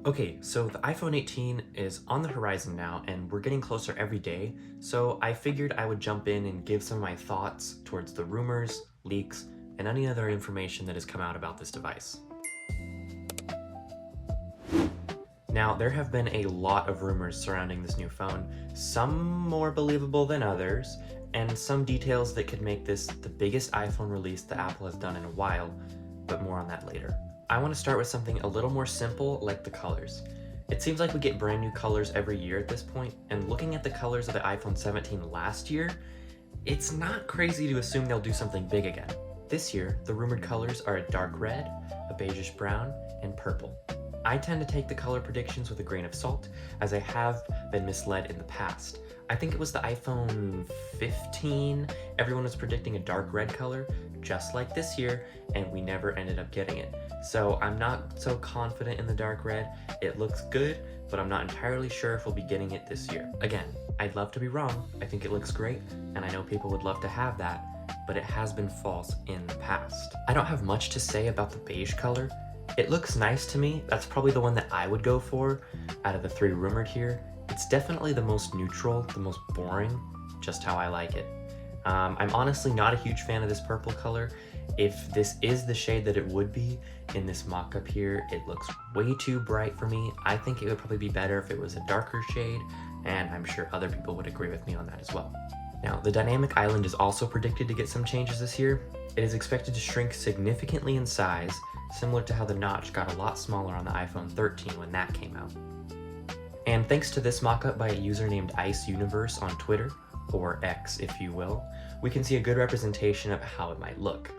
Okay, so the iPhone 18 is on the horizon now, and we're getting closer every day, so I figured I would jump in and give some of my thoughts towards the rumors, leaks, and any other information that has come out about this device. Now, there have been a lot of rumors surrounding this new phone, some more believable than others, and some details that could make this the biggest iPhone release that Apple has done in a while, but more on that later. I want to start with something a little more simple, like the colors. It seems like we get brand new colors every year at this point, and looking at the colors of the iPhone 17 last year, it's not crazy to assume they'll do something big again. This year, the rumored colors are a dark red, a beigeish brown, and purple. I tend to take the color predictions with a grain of salt, as I have been misled in the past. I think it was the iPhone 15, everyone was predicting a dark red color, just like this year, and we never ended up getting it. So I'm not so confident in the dark red. It looks good, but I'm not entirely sure if we'll be getting it this year. Again, I'd love to be wrong. I think it looks great, and I know people would love to have that, but it has been false in the past. I don't have much to say about the beige color. It looks nice to me. That's probably the one that I would go for out of the three rumored here. It's definitely the most neutral, the most boring, just how I like it. I'm honestly not a huge fan of this purple color. If this is the shade that it would be in this mock-up here, it looks way too bright for me. I think it would probably be better if it was a darker shade, and I'm sure other people would agree with me on that as well. Now, the dynamic island is also predicted to get some changes this year. It is expected to shrink significantly in size, similar to how the notch got a lot smaller on the iPhone 13 when that came out. And thanks to this mockup by a user named Ice Universe on Twitter, or X if you will, we can see a good representation of how it might look.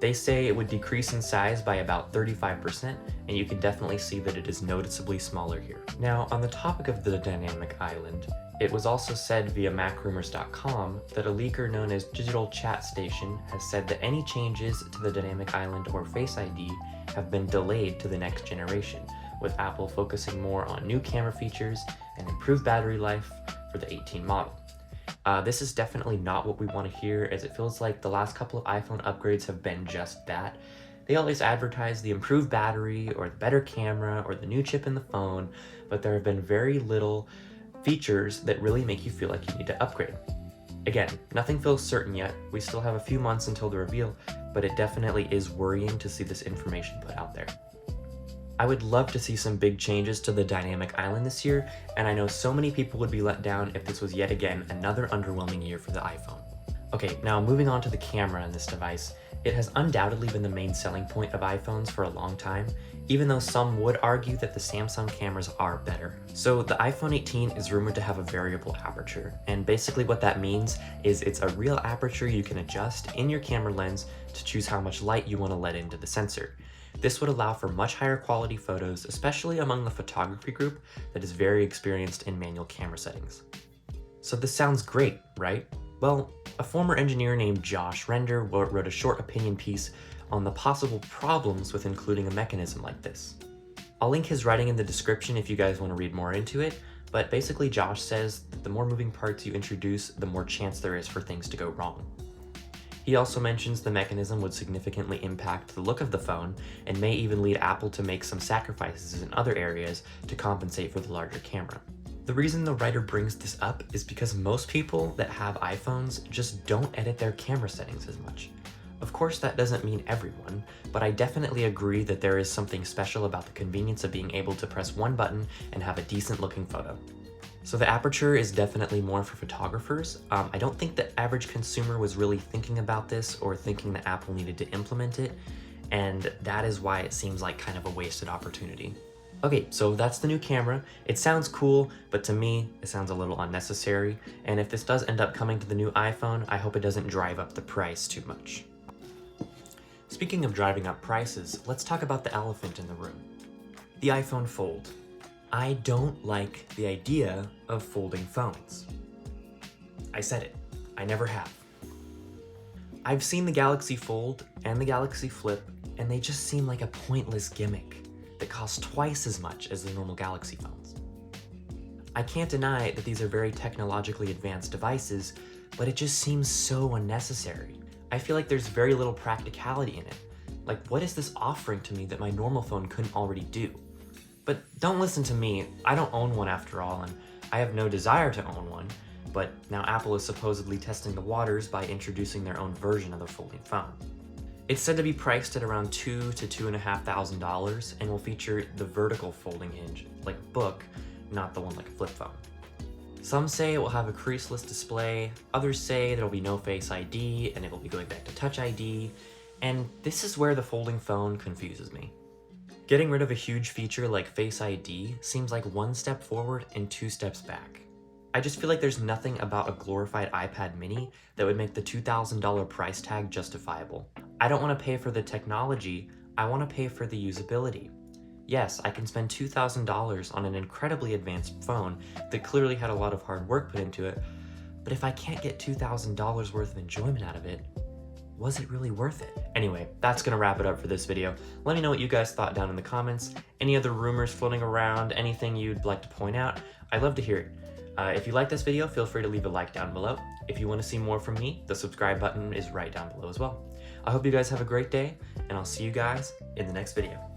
They say it would decrease in size by about 35%, and you can definitely see that it is noticeably smaller here. Now, on the topic of the dynamic island, it was also said via macrumors.com that a leaker known as Digital Chat Station has said that any changes to the dynamic island or Face ID have been delayed to the next generation, with Apple focusing more on new camera features and improved battery life for the 18 model. This is definitely not what we want to hear, as it feels like the last couple of iPhone upgrades have been just that. They always advertise the improved battery or the better camera or the new chip in the phone, but there have been very little features that really make you feel like you need to upgrade. Again, nothing feels certain yet. We still have a few months until the reveal, but it definitely is worrying to see this information put out there. I would love to see some big changes to the dynamic island this year, and I know so many people would be let down if this was yet again another underwhelming year for the iPhone. Okay, now moving on to the camera on this device. It has undoubtedly been the main selling point of iPhones for a long time, even though some would argue that the Samsung cameras are better. So the iPhone 18 is rumored to have a variable aperture, and basically what that means is it's a real aperture you can adjust in your camera lens to choose how much light you want to let into the sensor. This would allow for much higher quality photos, especially among the photography group that is very experienced in manual camera settings. So this sounds great, right? Well, a former engineer named Josh Render wrote a short opinion piece on the possible problems with including a mechanism like this. I'll link his writing in the description if you guys want to read more into it, but basically Josh says that the more moving parts you introduce, the more chance there is for things to go wrong. He also mentions the mechanism would significantly impact the look of the phone and may even lead Apple to make some sacrifices in other areas to compensate for the larger camera. The reason the writer brings this up is because most people that have iPhones just don't edit their camera settings as much. Of course, that doesn't mean everyone, but I definitely agree that there is something special about the convenience of being able to press one button and have a decent looking photo. So the aperture is definitely more for photographers. I don't think the average consumer was really thinking about this or thinking that Apple needed to implement it, and that is why it seems like kind of a wasted opportunity. Okay, so that's the new camera. It sounds cool, but to me, it sounds a little unnecessary, and if this does end up coming to the new iPhone, I hope it doesn't drive up the price too much. Speaking of driving up prices, let's talk about the elephant in the room. The iPhone Fold. I don't like the idea of folding phones. I said it. I never have. I've seen the Galaxy Fold and the Galaxy Flip, and they just seem like a pointless gimmick that costs twice as much as the normal Galaxy phones. I can't deny that these are very technologically advanced devices, but it just seems so unnecessary. I feel like there's very little practicality in it. Like, what is this offering to me that my normal phone couldn't already do? But don't listen to me, I don't own one after all, and I have no desire to own one, but now Apple is supposedly testing the waters by introducing their own version of the folding phone. It's said to be priced at around $2,000 to $2,500 and will feature the vertical folding hinge, like a book, not the one like a flip phone. Some say it will have a creaseless display, others say there will be no Face ID and it will be going back to Touch ID, and this is where the folding phone confuses me. Getting rid of a huge feature like Face ID seems like one step forward and two steps back. I just feel like there's nothing about a glorified iPad mini that would make the $2,000 price tag justifiable. I don't want to pay for the technology, I want to pay for the usability. Yes, I can spend $2,000 on an incredibly advanced phone that clearly had a lot of hard work put into it, but if I can't get $2,000 worth of enjoyment out of it, was it really worth it? Anyway, that's gonna wrap it up for this video. Let me know what you guys thought down in the comments. Any other rumors floating around, anything you'd like to point out, I'd love to hear it. If you like this video, feel free to leave a like down below. If you want to see more from me, the subscribe button is right down below as well. I hope you guys have a great day, and I'll see you guys in the next video.